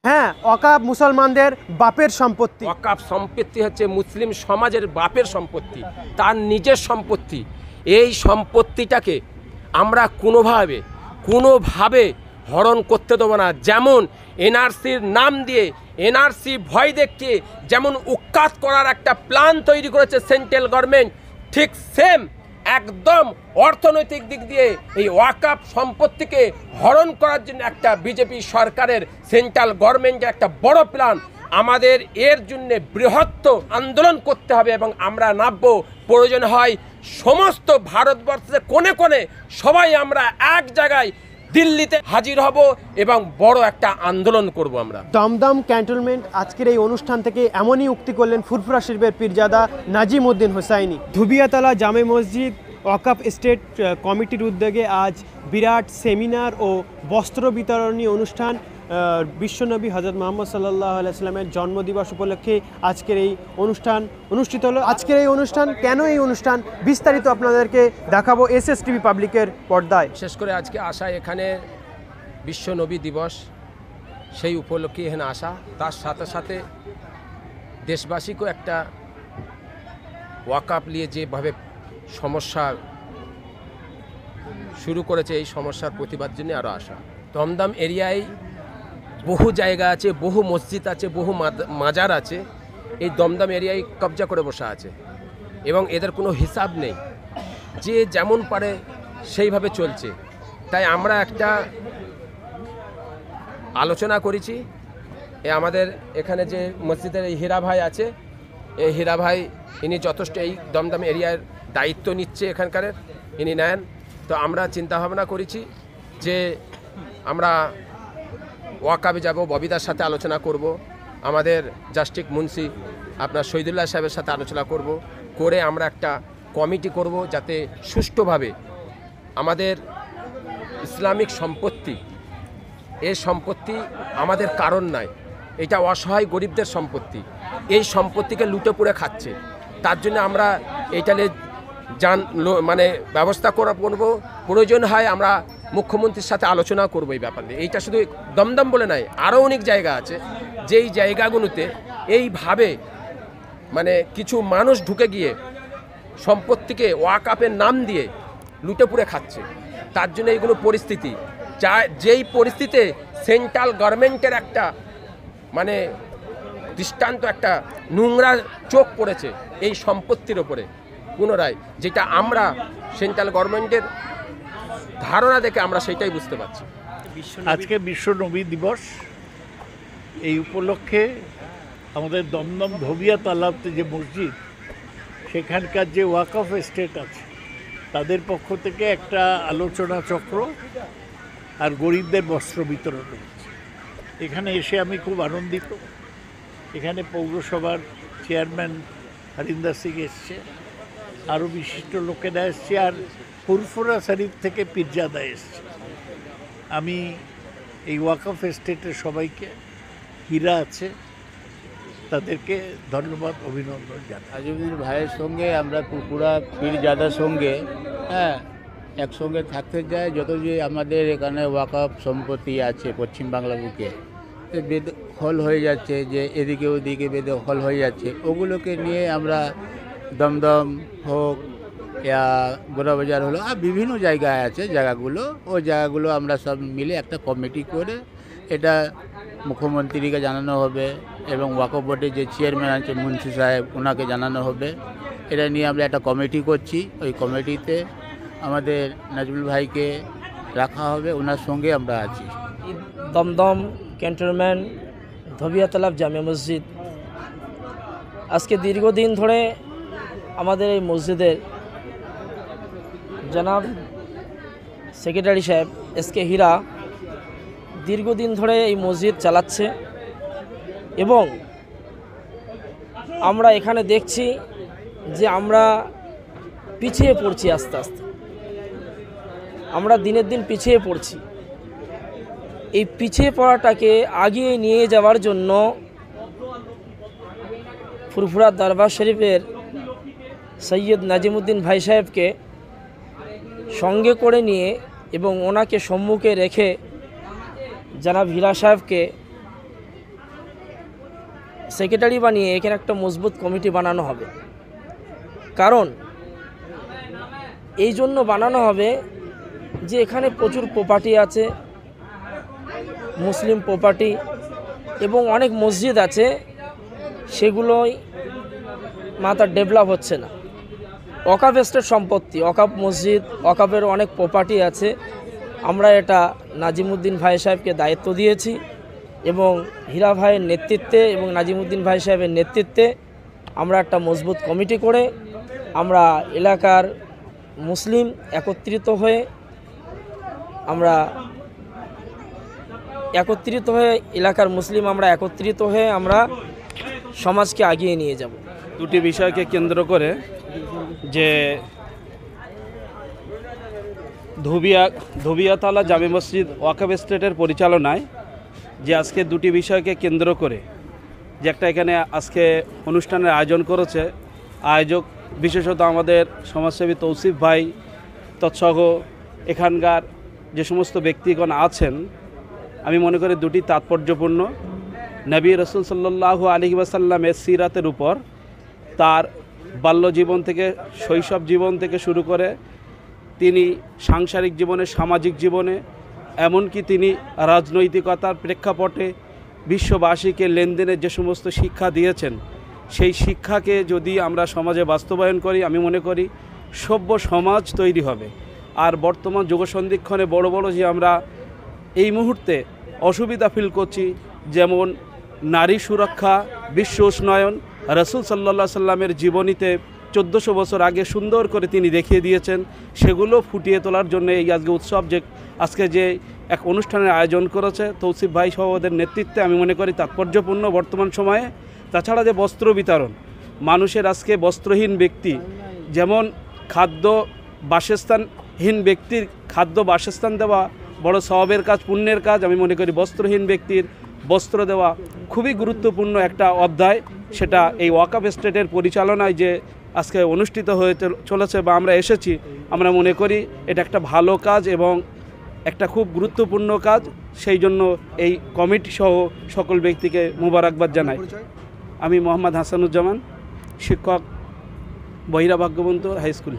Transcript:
হ্যাঁ, ওয়াকাফ মুসলমানদের বাপের সম্পত্তি। ওয়াকাফ সম্পত্তি হচ্ছে মুসলিম সমাজের বাপের সম্পত্তি, তার নিজের সম্পত্তি। এই সম্পত্তিটাকে আমরা কোনোভাবে হরণ করতে দেবো না। যেমন এনআরসির নাম দিয়ে, এনআরসি ভয় দেখিয়ে যেমন উৎখাত করার একটা প্ল্যান তৈরি করেছে সেন্ট্রাল গভর্নমেন্ট, ঠিক সেম একদম অর্থনৈতিক দিক দিয়ে এই ওয়াকাফ সম্পত্তিকে হরণ করার জন্য একটা বিজেপি সরকারের সেন্ট্রাল গভর্নমেন্টের একটা বড় প্ল্যান। আমাদের এর জন্য বৃহত্তর আন্দোলন করতে হবে এবং আমরা নামবো। প্রয়োজন হয় সমস্ত ভারতবর্ষের কোণে কোণে সবাই আমরা এক জায়গায় দিল্লিতে হাজির হব এবং বড় একটা আন্দোলন করব। আমরা দমদম ক্যান্টনমেন্ট আজকের এই অনুষ্ঠান থেকে এমনই উক্তি করলেন ফুরফুরা শরীফের পীরজাদা নাজিম উদ্দিন হোসাইনি। ধুবিয়াতলা জামে মসজিদ ওয়াকাফ এস্টেট কমিটির উদ্যোগে আজ বিরাট সেমিনার ও বস্ত্র বিতরণী অনুষ্ঠান বিশ্বনবী হযরত মুহাম্মদ সাল্লাল্লাহু আলাইহি ওয়াসাল্লামের জন্মদিবস উপলক্ষে আজকের এই অনুষ্ঠান অনুষ্ঠিত হলো। আজকের এই অনুষ্ঠান কেন এই অনুষ্ঠান বিস্তারিত আপনাদেরকে দেখাবো SSTV পাবলিকের পর্দায়। বিশেষ করে আজকে আসা এখানে বিশ্বনবী দিবস, সেই উপলক্ষে এখানে আসা, তার সাথে সাথে দেশবাসীকেও একটা ওয়াকাফ নিয়ে যেভাবে সমস্যা শুরু করেছে এই সমস্যার প্রতিবাদ জন্য আরও আসা। দমদম এরিয়ায় বহু জায়গা আছে, বহু মসজিদ আছে, বহু মাজার আছে, এই দমদম এরিয়ায় কবজা করে বসা আছে এবং এদের কোনো হিসাব নেই, যে যেমন পারে সেইভাবে চলছে। তাই আমরা একটা আলোচনা করেছি। আমাদের এখানে যে মসজিদের এই হীরা ভাই আছে, এই হীরা ভাই ইনি যথেষ্ট এই দমদম এরিয়ার দায়িত্ব নিচ্ছে এখানকার, ইনি নেন। তো আমরা চিন্তা ভাবনা করেছি যে আমরা ওয়াকাফে যাব, ববিদার সাথে আলোচনা করব, আমাদের জাস্টিস মুন্সি আপনার শহীদুল্লাহ সাহেবের সাথে আলোচনা করব, করে আমরা একটা কমিটি করব যাতে সুষ্ঠুভাবে আমাদের ইসলামিক সম্পত্তি, এই সম্পত্তি আমাদের কারণ নাই, এটা অসহায় গরিবদের সম্পত্তি, এই সম্পত্তিকে লুটে পুড়ে খাচ্ছে। তার জন্য আমরা এইটা মানে ব্যবস্থা করব। প্রয়োজন হয় আমরা মুখ্যমন্ত্রীর সাথে আলোচনা করবো এই ব্যাপারে। এইটা শুধু দমদম বলে নয়, আরও অনেক জায়গা আছে যেই জায়গাগুলোতে এইভাবে মানে কিছু মানুষ ঢুকে গিয়ে সম্পত্তিকে ওয়াকাফের নাম দিয়ে লুটে পুড়ে খাচ্ছে। তার জন্য এইগুলো পরিস্থিতি, যেই পরিস্থিতিতে সেন্ট্রাল গভর্নমেন্টের একটা মানে দৃষ্টান্ত, একটা নোংরা চোখ পড়েছে এই সম্পত্তির ওপরে পুনরায়, যেটা আমরা সেন্ট্রাল গভর্নমেন্টের ধারণা দেখে আমরা সেটাই বুঝতে পারছি। আজকে বিশ্ব নবী দিবস, এই উপলক্ষে আমাদের দমদম ধোবিয়াতলাতে যে মসজিদ, সেখানকার যে ওয়াকফ এস্টেট আছে তাদের পক্ষ থেকে একটা আলোচনা চক্র আর গরিবদের বস্ত্র বিতরণ হচ্ছে। এখানে এসে আমি খুব আনন্দিত। এখানে পৌরসভার চেয়ারম্যান হরিন্দর সিং এসছে, আরও বিশিষ্ট লোকেরা এসছে, আর ফুরফুরা শরীফ থেকে পীরজাদা এসছে। আমি এই ওয়াকফ এস্টেটের সবাইকে, হীরা আছে তাদেরকে ধন্যবাদ, অভিনন্দন জানাই। নাজিমুদ্দিন ভাইয়ের সঙ্গে আমরা ফুরফুরা পীরজাদার সঙ্গে একসঙ্গে থাকতে চাই। যত যে আমাদের এখানে ওয়াকফ সম্পত্তি আছে পশ্চিমবাংলা বুকে বেদখল হয়ে যাচ্ছে, যে এদিকে ওদিকে বেদখল হয়ে যাচ্ছে, ওগুলোকে নিয়ে আমরা দমদম হোক या গোড়া বাজার হলো, আর বিভিন্ন জায়গায় আছে জায়গাগুলো, ওই জায়গাগুলো আমরা সব মিলে একটা কমিটি করে এটা মুখ্যমন্ত্রীকে জানানো হবে এবং ওয়াকফ বোর্ডের যে চেয়ারম্যান আছে মুন্সি সাহেব, ওনাকে জানানো হবে। এটা নিয়ে আমরা একটা কমিটি করছি। ওই কমিটিতে আমাদের নাজমুল ভাইকে রাখা হবে, ওনার সঙ্গে আমরা আছি। দমদম ক্যান্টনমেন্ট ধোবিয়াতলা জামে মসজিদ, আজকে দীর্ঘদিন ধরে আমাদের এই মসজিদের জনাব সেক্রেটারি সাহেব SK হীরা দীর্ঘদিন ধরে এই মসজিদ চালাচ্ছে এবং আমরা এখানে দেখছি যে আমরা পিছিয়ে পড়ছি, আস্তে আস্তে আমরা দিনের দিন পিছিয়ে পড়ছি। এই পিছিয়ে পড়াটাকে আগিয়ে নিয়ে যাওয়ার জন্য ফুরফুরা দরবার শরীফের সৈয়দ নাজিমুদ্দিন ভাই সাহেবকে সঙ্গে করে নিয়ে এবং ওনাকে সম্মুখে রেখে জনাব হীরা সাহেবকে সেক্রেটারি বানিয়ে এখানে একটা মজবুত কমিটি বানানো হবে। কারণ এই জন্য বানানো হবে যে এখানে প্রচুর প্রপার্টি আছে, মুসলিম প্রপার্টি, এবং অনেক মসজিদ আছে, সেগুলোই মাথার ডেভেলপ হচ্ছে না। ওয়াকফ এস্টেট সম্পত্তি, ওয়াকফ মসজিদ, ওয়াকফের অনেক প্রপার্টি আছে। আমরা এটা নাজিমুদ্দিন ভাই সাহেবকে দায়িত্ব দিয়েছি এবং হীরা ভাইয়ের নেতৃত্বে এবং নাজিমুদ্দিন ভাই সাহেবের নেতৃত্বে আমরা একটা মজবুত কমিটি করে আমরা এলাকার মুসলিম একত্রিত হয়ে এলাকার মুসলিম আমরা একত্রিত হয়ে আমরা সমাজকে এগিয়ে নিয়ে যাব। দুটি বিষয়কে কেন্দ্র করে যে ধুবিয়াতলা জামে মসজিদ ওয়াকফ এস্টেটের পরিচালনায় যে আজকে দুটি বিষয়কে কেন্দ্র করে যে একটা এখানে আজকে অনুষ্ঠানের আয়োজন করেছে, আয়োজক বিশেষত আমাদের সমাজসেবী তৌসিফ ভাই তৎসহ এখানকার যে সমস্ত ব্যক্তিগণ আছেন, আমি মনে করি দুটি তাৎপর্যপূর্ণ। নবী রাসূল সাল্লাল্লাহু আলাইহি ওয়াসাল্লামের সিরাতের উপর তার বাল্যজীবন থেকে শৈশব জীবন থেকে শুরু করে তিনি সাংসারিক জীবনে, সামাজিক জীবনে, এমনকি তিনি রাজনৈতিকতার প্রেক্ষাপটে বিশ্ববাসীকে লেনদেনের যে সমস্ত শিক্ষা দিয়েছেন, সেই শিক্ষাকে যদি আমরা সমাজে বাস্তবায়ন করি, আমি মনে করি সভ্য সমাজ তৈরি হবে। আর বর্তমান যুগসন্ধিক্ষণে বড় বড় যে আমরা এই মুহূর্তে অসুবিধা ফিল করছি, যেমন নারী সুরক্ষা, বিশ্ব উষ্ণায়ন, রাসূল সাল্লাল্লাহু সাল্লামের জীবনীতে 1400 বছর আগে সুন্দর করে তিনি দেখিয়ে দিয়েছেন, সেগুলো ফুটিয়ে তোলার জন্য এই আজকে উৎসব, যে আজকে যে এক অনুষ্ঠানের আয়োজন করেছে তৌসিফ ভাই সহ ওদের নেতৃত্বে, আমি মনে করি তাৎপর্যপূর্ণ বর্তমান সময়ে। তাছাড়া যে বস্ত্র বিতরণ, মানুষের আজকে বস্ত্রহীন ব্যক্তি, যেমন খাদ্য বাসস্থানহীন ব্যক্তির খাদ্য বাসস্থান দেওয়া বড় সওয়াবের কাজ, পুণ্যের কাজ, আমি মনে করি বস্ত্রহীন ব্যক্তির বস্ত্র দেওয়া খুবই গুরুত্বপূর্ণ একটা অধ্যায়। সেটা এই ওয়াকফ এস্টেটের পরিচালনায় যে আজকে অনুষ্ঠিত হয়ে চলেছে বা আমরা এসেছি, আমরা মনে করি এটা একটা ভালো কাজ এবং একটা খুব গুরুত্বপূর্ণ কাজ। সেই জন্য এই কমিটি সহ সকল ব্যক্তিকে মোবারকবাদ জানাই। আমি মোহাম্মদ হাসানুজ্জামান, শিক্ষক, বহিরা ভাগ্যবন্ত হাই স্কুল।